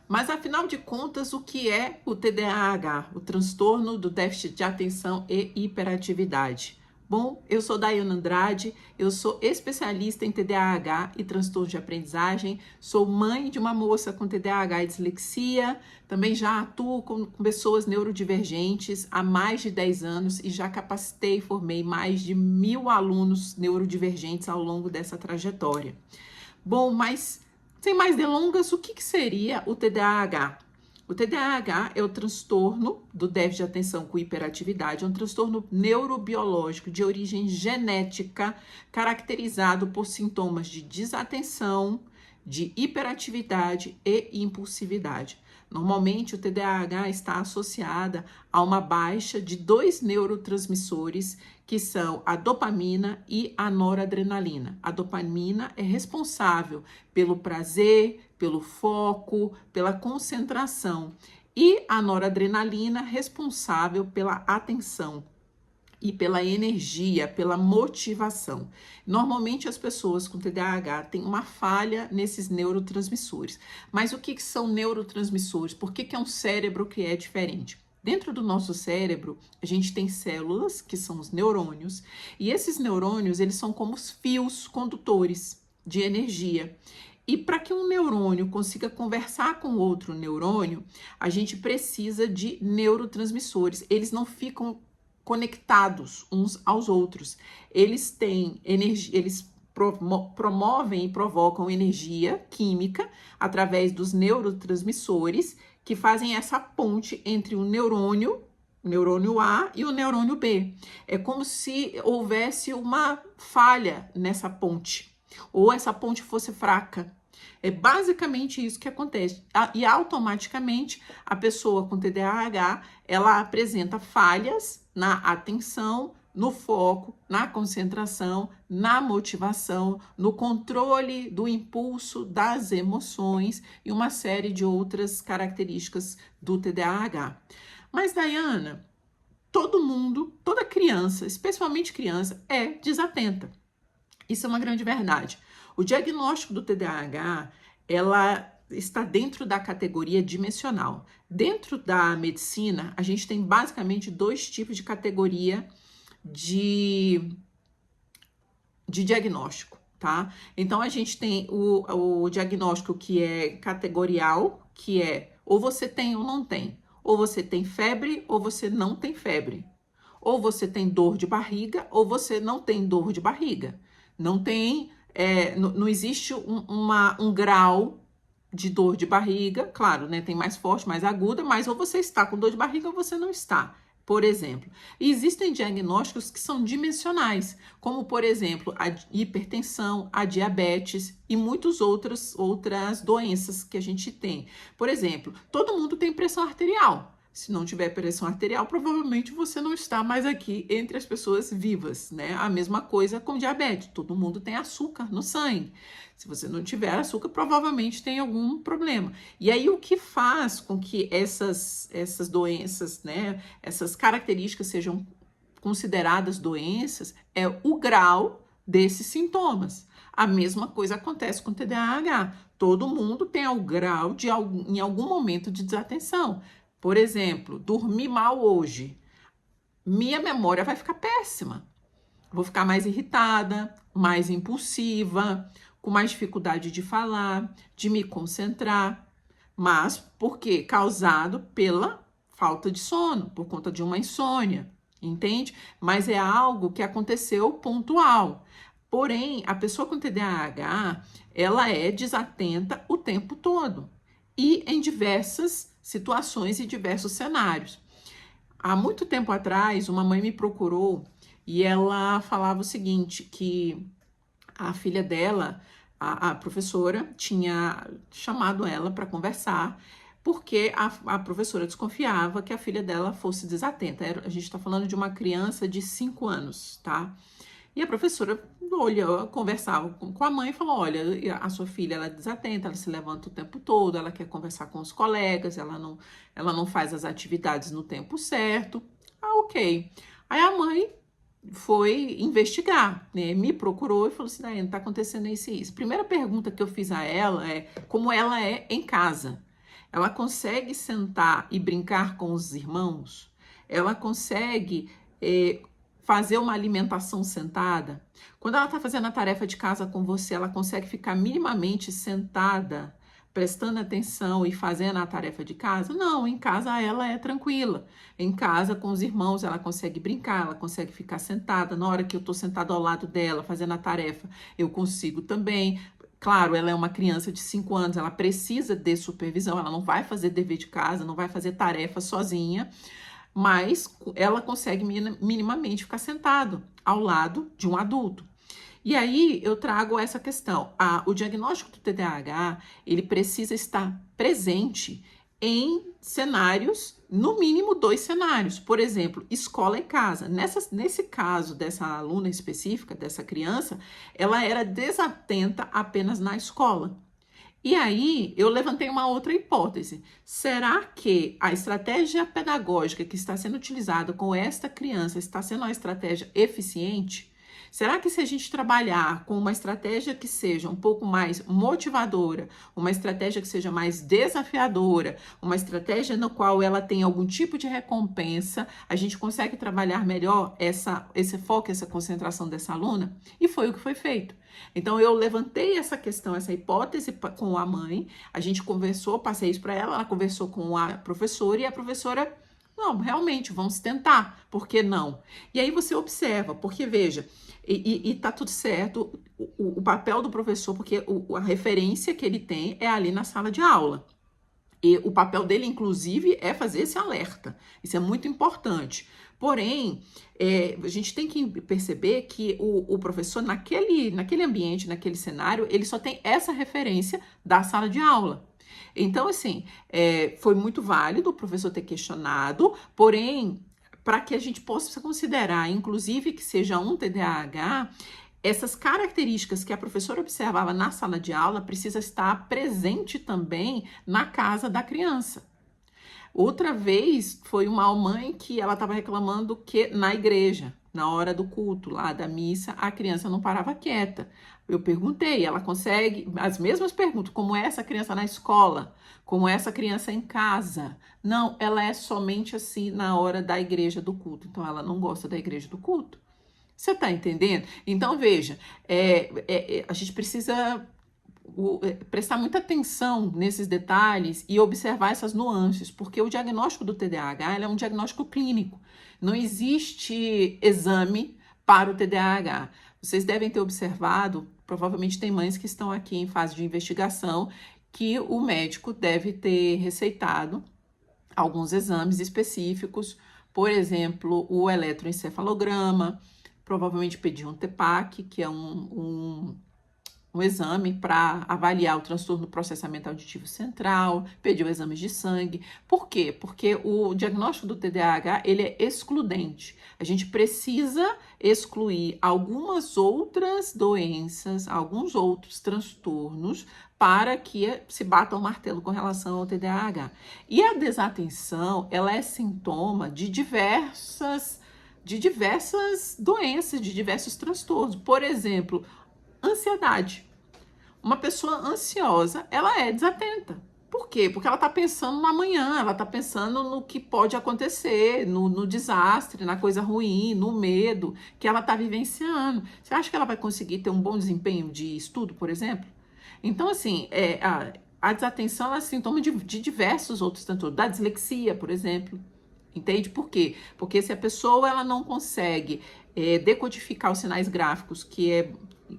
Mas, afinal de contas, o que é o TDAH, o transtorno do déficit de atenção e hiperatividade? Bom, eu sou Daiane Andrade, eu sou especialista em TDAH e transtorno de aprendizagem, sou mãe de uma moça com TDAH e dislexia, também já atuo com pessoas neurodivergentes há mais de 10 anos e já capacitei e formei mais de 1.000 alunos neurodivergentes ao longo dessa trajetória. Bom, mas sem mais delongas, o que seria o TDAH? O TDAH é o transtorno do déficit de atenção com hiperatividade, é um transtorno neurobiológico de origem genética, caracterizado por sintomas de desatenção, de hiperatividade e impulsividade. Normalmente, o TDAH está associada a uma baixa de 2 neurotransmissores, que são a dopamina e a noradrenalina. A dopamina é responsável pelo prazer, pelo foco, pela concentração, e a noradrenalina responsável pela atenção e pela energia, pela motivação. Normalmente as pessoas com TDAH têm uma falha nesses neurotransmissores. Mas o que são neurotransmissores? Por que é um cérebro que é diferente? Dentro do nosso cérebro, a gente tem células, que são os neurônios, e esses neurônios, eles são como os fios condutores de energia. E para que um neurônio consiga conversar com outro neurônio, a gente precisa de neurotransmissores. Eles não ficam conectados uns aos outros. Eles têm energia, eles promovem e provocam energia química através dos neurotransmissores que fazem essa ponte entre o neurônio A e o neurônio B. É como se houvesse uma falha nessa ponte, ou essa ponte fosse fraca. É basicamente isso que acontece. E automaticamente a pessoa com TDAH, ela apresenta falhas na atenção, no foco, na concentração, na motivação, no controle do impulso, das emoções e uma série de outras características do TDAH. Mas, Daiana, todo mundo, toda criança, especialmente criança, é desatenta. Isso é uma grande verdade. O diagnóstico do TDAH, ela está dentro da categoria dimensional. Dentro da medicina, a gente tem basicamente 2 tipos de categoria de diagnóstico, tá? Então, a gente tem o diagnóstico que é categorial, que é ou você tem ou não tem. Ou você tem febre ou você não tem febre. Ou você tem dor de barriga ou você não tem dor de barriga. Não tem, não existe um grau de dor de barriga, claro, né? Tem mais forte, mais aguda, mas ou você está com dor de barriga ou você não está, por exemplo. E existem diagnósticos que são dimensionais, como, por exemplo, a hipertensão, a diabetes e muitas outras doenças que a gente tem. Por exemplo, todo mundo tem pressão arterial. Se não tiver pressão arterial, provavelmente você não está mais aqui entre as pessoas vivas, né? A mesma coisa com diabetes. Todo mundo tem açúcar no sangue. Se você não tiver açúcar, provavelmente tem algum problema. E aí, o que faz com que essas doenças, né? Essas características sejam consideradas doenças é o grau desses sintomas. A mesma coisa acontece com o TDAH. Todo mundo tem o grau em algum momento de desatenção. Por exemplo, dormi mal hoje, minha memória vai ficar péssima. Vou ficar mais irritada, mais impulsiva, com mais dificuldade de falar, de me concentrar. Mas por quê? Causado pela falta de sono, por conta de uma insônia, entende? Mas é algo que aconteceu pontual. Porém, a pessoa com TDAH, ela é desatenta o tempo todo e em diversas situações e diversos cenários. Há muito tempo atrás, uma mãe me procurou e ela falava o seguinte, que a filha dela, a professora, tinha chamado ela para conversar, porque a professora desconfiava que a filha dela fosse desatenta. A gente está falando de uma criança de 5 anos, tá? E a professora conversava com a mãe e falou, olha, a sua filha ela é desatenta, ela se levanta o tempo todo, ela quer conversar com os colegas, ela não faz as atividades no tempo certo. Ah, ok. Aí a mãe foi investigar, né? Me procurou e falou assim, Daiane, tá acontecendo isso e isso. Primeira pergunta que eu fiz a ela é como ela é em casa. Ela consegue sentar e brincar com os irmãos? Ela consegue fazer uma alimentação sentada? Quando ela está fazendo a tarefa de casa com você, ela consegue ficar minimamente sentada, prestando atenção e fazendo a tarefa de casa? Não, em casa ela é tranquila. Em casa, com os irmãos, ela consegue brincar, ela consegue ficar sentada. Na hora que eu estou sentada ao lado dela, fazendo a tarefa, eu consigo também. Claro, ela é uma criança de 5 anos, ela precisa de supervisão, ela não vai fazer dever de casa, não vai fazer tarefa sozinha, mas ela consegue minimamente ficar sentado ao lado de um adulto. E aí eu trago essa questão. O diagnóstico do TDAH, ele precisa estar presente em cenários, no mínimo 2 cenários. Por exemplo, escola e casa. Nesse caso dessa aluna específica, dessa criança, ela era desatenta apenas na escola. E aí, eu levantei uma outra hipótese. Será que a estratégia pedagógica que está sendo utilizada com esta criança está sendo uma estratégia eficiente? Será que se a gente trabalhar com uma estratégia que seja um pouco mais motivadora, uma estratégia que seja mais desafiadora, uma estratégia no qual ela tem algum tipo de recompensa, a gente consegue trabalhar melhor esse foco, essa concentração dessa aluna? E foi o que foi feito. Então, eu levantei essa questão, essa hipótese com a mãe, a gente conversou, passei isso para ela, ela conversou com a professora e a professora, não, realmente, vamos tentar, por que não? E aí você observa, porque veja, e tá tudo certo, o papel do professor, porque a referência que ele tem é ali na sala de aula. E o papel dele, inclusive, é fazer esse alerta. Isso é muito importante. Porém, a gente tem que perceber que o professor, naquele ambiente, naquele cenário, ele só tem essa referência da sala de aula. Então, assim, foi muito válido o professor ter questionado, porém, para que a gente possa considerar, inclusive, que seja um TDAH, essas características que a professora observava na sala de aula precisa estar presente também na casa da criança. Outra vez foi uma mãe que ela estava reclamando que na igreja, na hora do culto lá da missa, a criança não parava quieta. Eu perguntei, ela consegue as mesmas perguntas, como é essa criança na escola, como é essa criança em casa. Não, ela é somente assim na hora da igreja do culto. Então ela não gosta da igreja do culto. Você está entendendo? Então veja, a gente precisa prestar muita atenção nesses detalhes e observar essas nuances, porque o diagnóstico do TDAH é um diagnóstico clínico. Não existe exame para o TDAH. Vocês devem ter observado, provavelmente tem mães que estão aqui em fase de investigação, que o médico deve ter receitado alguns exames específicos, por exemplo, o eletroencefalograma, provavelmente pediu um TEPAC, que é um exame para avaliar o transtorno do processamento auditivo central, pediu exames de sangue. Por quê? Porque o diagnóstico do TDAH, ele é excludente. A gente precisa excluir algumas outras doenças, alguns outros transtornos, para que se bata o martelo com relação ao TDAH. E a desatenção, ela é sintoma de diversas doenças, de diversos transtornos. Por exemplo, ansiedade. Uma pessoa ansiosa, ela é desatenta. Por quê? Porque ela está pensando no amanhã, ela está pensando no que pode acontecer, no desastre, na coisa ruim, no medo que ela está vivenciando. Você acha que ela vai conseguir ter um bom desempenho de estudo, por exemplo? Então, assim, a desatenção é sintoma de diversos outros transtornos, da dislexia, por exemplo. Entende? Por quê? Porque se a pessoa ela não consegue decodificar os sinais gráficos, que é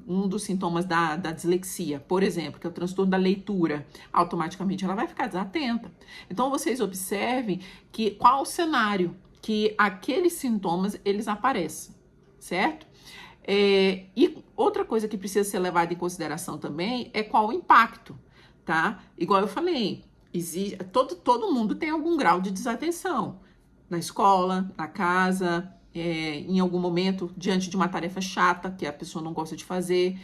um dos sintomas da dislexia, por exemplo, que é o transtorno da leitura, automaticamente ela vai ficar desatenta. Então, vocês observem que qual o cenário que aqueles sintomas, eles aparecem, certo? E outra coisa que precisa ser levada em consideração também é qual o impacto, tá? Igual eu falei, todo mundo tem algum grau de desatenção. Na escola, na casa, em algum momento, diante de uma tarefa chata que a pessoa não gosta de fazer.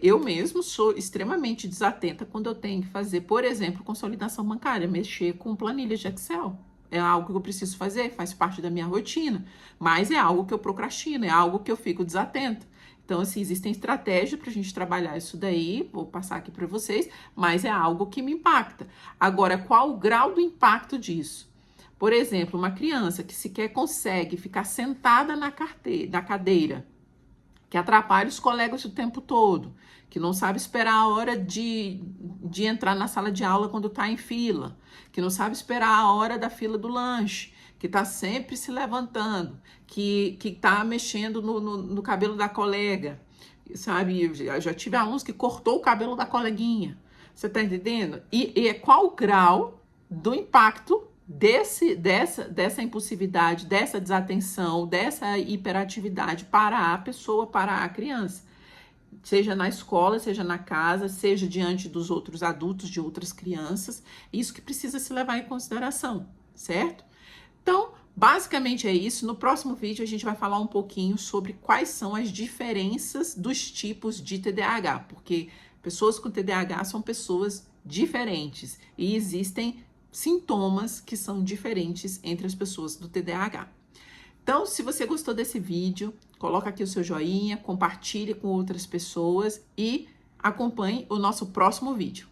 Eu mesmo sou extremamente desatenta quando eu tenho que fazer, por exemplo, consolidação bancária, mexer com planilhas de Excel. É algo que eu preciso fazer, faz parte da minha rotina, mas é algo que eu procrastino, é algo que eu fico desatenta. Então, assim, existem estratégias para a gente trabalhar isso daí, vou passar aqui para vocês, mas é algo que me impacta. Agora, qual o grau do impacto disso? Por exemplo, uma criança que sequer consegue ficar sentada na cadeira, que atrapalha os colegas o tempo todo, que não sabe esperar a hora de entrar na sala de aula quando está em fila, que não sabe esperar a hora da fila do lanche, que está sempre se levantando, que está mexendo no cabelo da colega, sabe? Eu já tive alunos que cortou o cabelo da coleguinha, você está entendendo? E qual o grau do impacto dessa impulsividade, dessa desatenção, dessa hiperatividade para a pessoa, para a criança? Seja na escola, seja na casa, seja diante dos outros adultos, de outras crianças, isso que precisa se levar em consideração, certo? Então, basicamente é isso. No próximo vídeo a gente vai falar um pouquinho sobre quais são as diferenças dos tipos de TDAH, porque pessoas com TDAH são pessoas diferentes e existem sintomas que são diferentes entre as pessoas do TDAH. Então, se você gostou desse vídeo, coloca aqui o seu joinha, compartilhe com outras pessoas e acompanhe o nosso próximo vídeo.